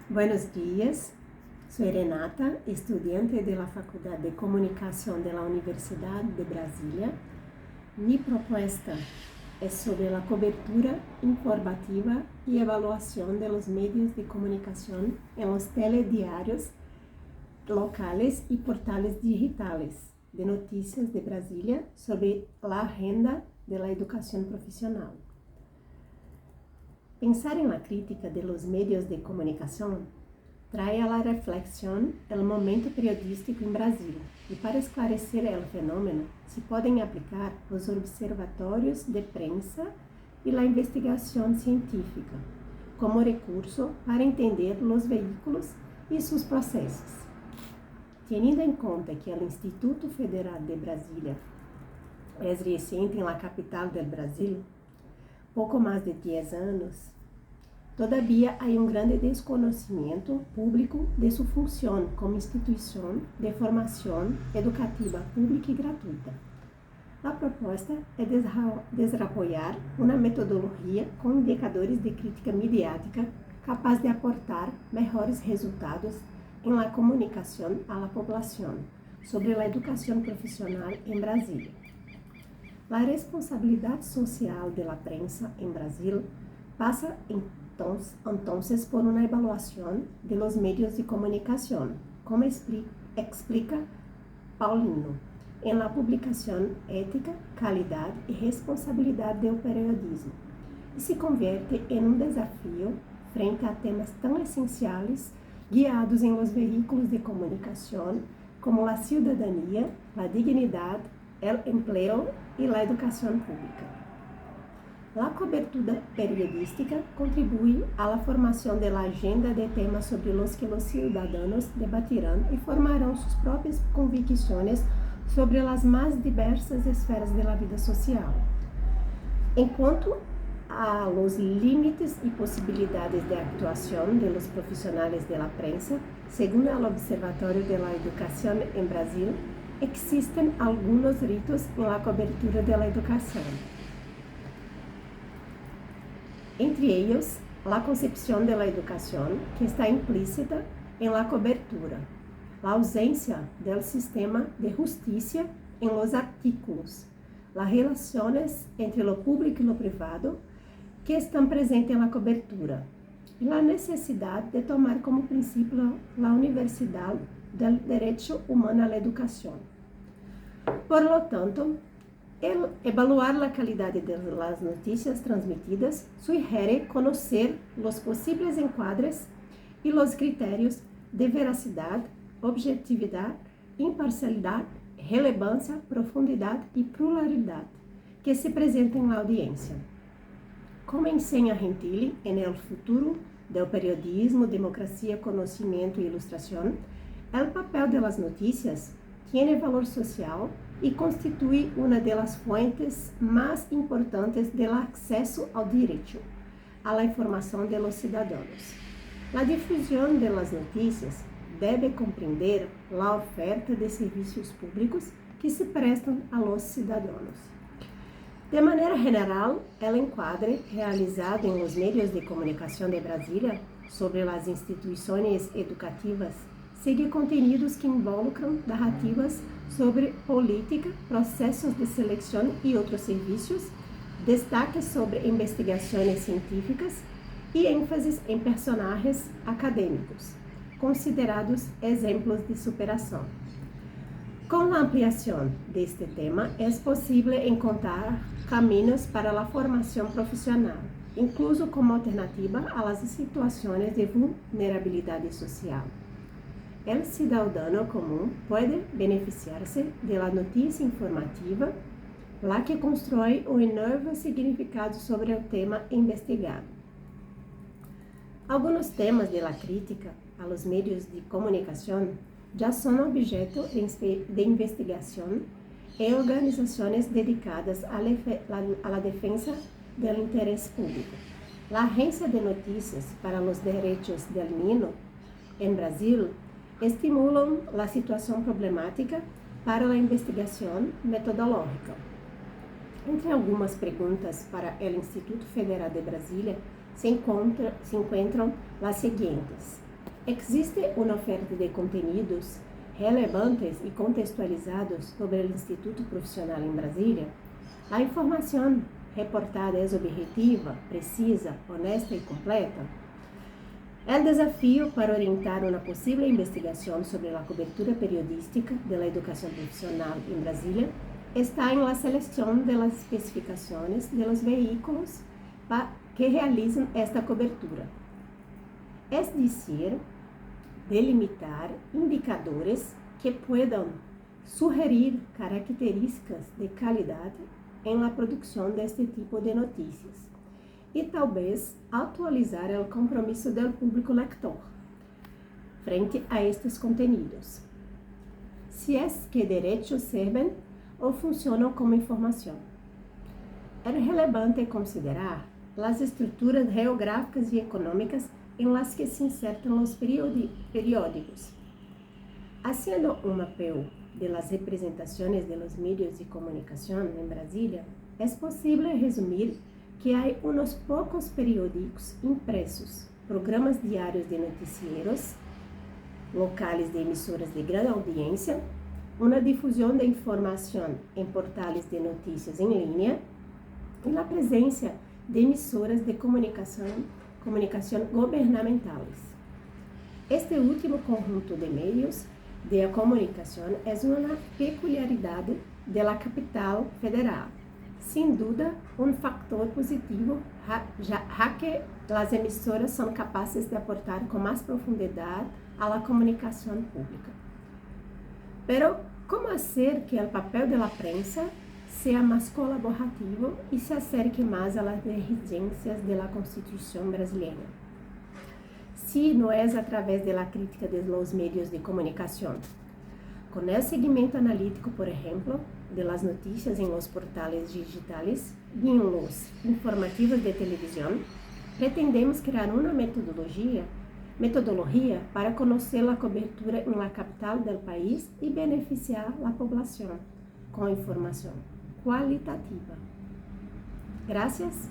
Buenos días, soy Renata, estudiante de la Facultad de Comunicación de la Universidad de Brasilia. Mi propuesta es sobre la cobertura informativa y evaluación de los medios de comunicación en los telediarios locales y portales digitales de noticias de Brasilia sobre la agenda de la educación profesional. Pensar en la crítica de los medios de comunicación trae a la reflexión el momento periodístico en Brasil y para esclarecer el fenómeno se pueden aplicar los observatorios de prensa y la investigación científica como recurso para entender los vehículos y sus procesos. Teniendo en cuenta que el Instituto Federal de Brasilia es reciente en la capital del Brasil, pouco mais de 10 anos, todavia há grande desconhecimento público de sua função como instituição de formação educativa pública e gratuita. A proposta é desarrollar uma metodologia com indicadores de crítica midiática capaz de aportar melhores resultados em la comunicação à la população sobre a educação profissional em Brasília. A responsabilidade social da prensa em Brasil passa então por uma avaliação de los medios de comunicação, como explica Paulino, em la publicação Ética, Qualidade e Responsabilidade do Periodismo, e se converte em desafio frente a temas tão essenciais guiados em los veículos de comunicação como a cidadania, a dignidade, o emprego e a educação pública. A cobertura periodística contribui à la formação da agenda de temas sobre os que os cidadãos debatirão e formarão suas próprias convicções sobre as mais diversas esferas da vida social. Enquanto a los límites e possibilidades de actuação de los profissionais da prensa, segundo o Observatório de la Educação em Brasil, existen algunos ritos en la cobertura de la educación. Entre ellos, la concepción de la educación, que está implícita en la cobertura, la ausencia del sistema de justicia en los artículos, las relaciones entre lo público y lo privado, que están presentes en la cobertura, y la necesidad de tomar como principio la universalidad del derecho humano a la educación. Por lo tanto, el evaluar la calidad de las noticias transmitidas sugiere conocer los posibles encuadres y los criterios de veracidad, objetividad, imparcialidad, relevancia, profundidad y pluralidad que se presentan en la audiencia. Como enseña Gentili en El futuro del periodismo, democracia, conocimiento e ilustración, el papel de las noticias tiene valor social y constituye una de las fuentes más importantes del acceso al derecho a la información de los ciudadanos. La difusión de las noticias debe comprender la oferta de servicios públicos que se prestan a los ciudadanos. De maneira geral, el encuadre realizado en los medios de comunicación de Brasilia sobre las instituciones educativas segue contenidos que involucram narrativas sobre política, processos de seleção e outros serviços, destaques sobre investigações científicas e ênfases em personagens acadêmicos, considerados exemplos de superação. Com a ampliação deste tema, é possível encontrar caminhos para a formação profissional, incluso como alternativa às situações de vulnerabilidade social. El cidadão comum pode beneficiar-se da notícia informativa, la que constrói um novo significado sobre o tema investigado. Alguns temas da crítica a los medios de comunicação já são objeto de investigação em organizações dedicadas à defesa do interesse público. A Agência de Notícias para os Direitos del Niño, em Brasil, estimulam a situação problemática para a investigação metodológica. Entre algumas perguntas para o Instituto Federal de Brasília se encontram as seguintes. Existe uma oferta de conteúdos relevantes e contextualizados sobre o Instituto Profissional em Brasília? A informação reportada é objetiva, precisa, honesta e completa? O desafio para orientar uma possível investigação sobre a cobertura periodística da educação profissional em Brasília está em la seleção das especificações de los veículos que realizam esta cobertura. Es decir, delimitar indicadores que puedan sugerir características de qualidade em la produção deste tipo de notícias e talvez atualizar o compromisso do público lector frente a estes conteúdos. Se é que direitos servem ou funcionam como informação. É relevante considerar as estruturas geográficas e econômicas em las que se insertam os periódicos. Haciendo um apelo de las representações de los medios de comunicação em Brasília, é possível resumir que há uns poucos periódicos impressos, programas diários de noticieros, locais de emissoras de grande audiência, uma difusão de informação em portais de notícias em linha e a presença de emissoras de comunicação governamentais. Este último conjunto de meios de comunicação é uma peculiaridade da capital federal. Sem dúvida, um fator positivo, já que as emissoras são capazes de aportar com mais profundidade à comunicação pública. Pero, como fazer que o papel da prensa seja mais colaborativo e se acerque mais às exigências da Constituição brasileira? Se não é através da crítica dos meios de comunicação. Com o seguimento analítico, por exemplo, de las notícias em los portales digitais e em los informativos de televisão, pretendemos criar uma metodologia para conhecer a cobertura em la capital do país e beneficiar a população com informação qualitativa. Gracias.